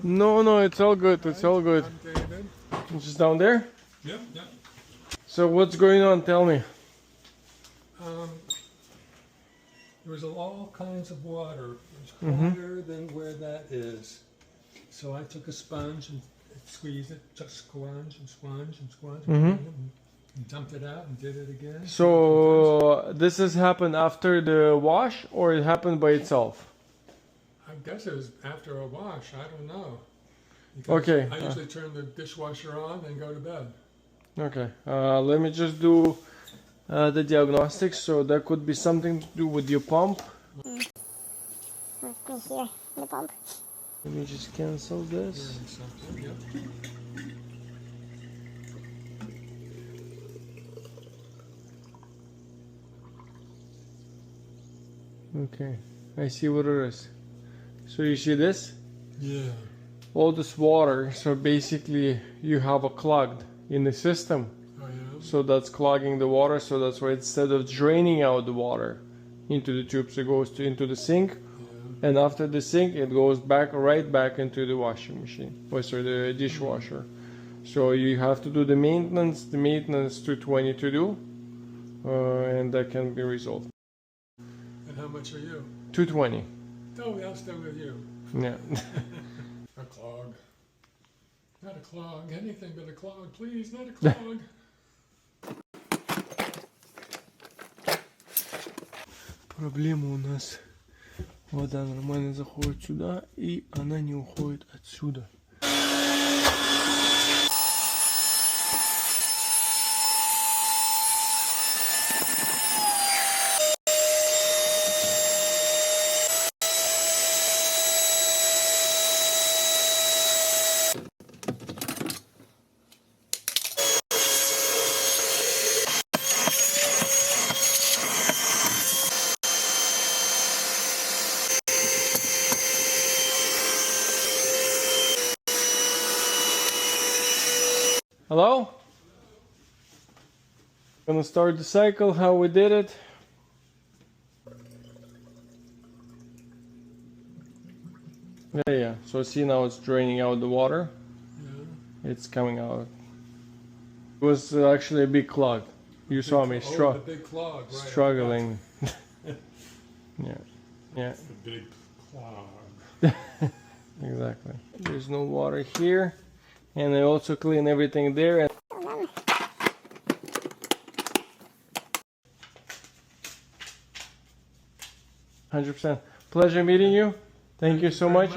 No, it's all good. It's all good. I'm David. It's just down there? Yep. So what's going on? Tell me. There was all kinds of water. It was hotter than where that is. So I took a sponge and squeezed it, just sponge, and dumped it out and did it again. So this has happened after the wash, or it happened by itself? I guess it was after a wash. I don't know. Because Okay. I usually turn the dishwasher on and go to bed. Okay. Let me just do the diagnostics. So that could be something to do with your pump. Here, the pump. Let me just cancel this. Hearing something, yep. Okay. I see what it is. So you see this? Yeah. All this water. So basically you have a clogged in the system. Oh, yeah? So that's clogging the water. So that's why instead of draining out the water into the tubes, it goes into the sink. Yeah. And after the sink, it goes right back into the washing machine. Oh, sorry, the dishwasher. So you have to do the maintenance 220 to do, and that can be resolved. And how much are you? 220. Oh, I'll stay with you. Yeah. A clog. Not a clog. Anything but a clog, please. Not a clog. Проблема у нас. Вода нормально заходит сюда, и она не уходит отсюда. Hello? Gonna start the cycle, how we did it. Yeah. So see, now it's draining out the water. Yeah. It's coming out. It was actually a big clog. You saw me the big clog, right. struggling. Yeah. The big clog. Exactly. There's no water here. And I also clean everything there. And 100%. Pleasure meeting you. Thank you so much.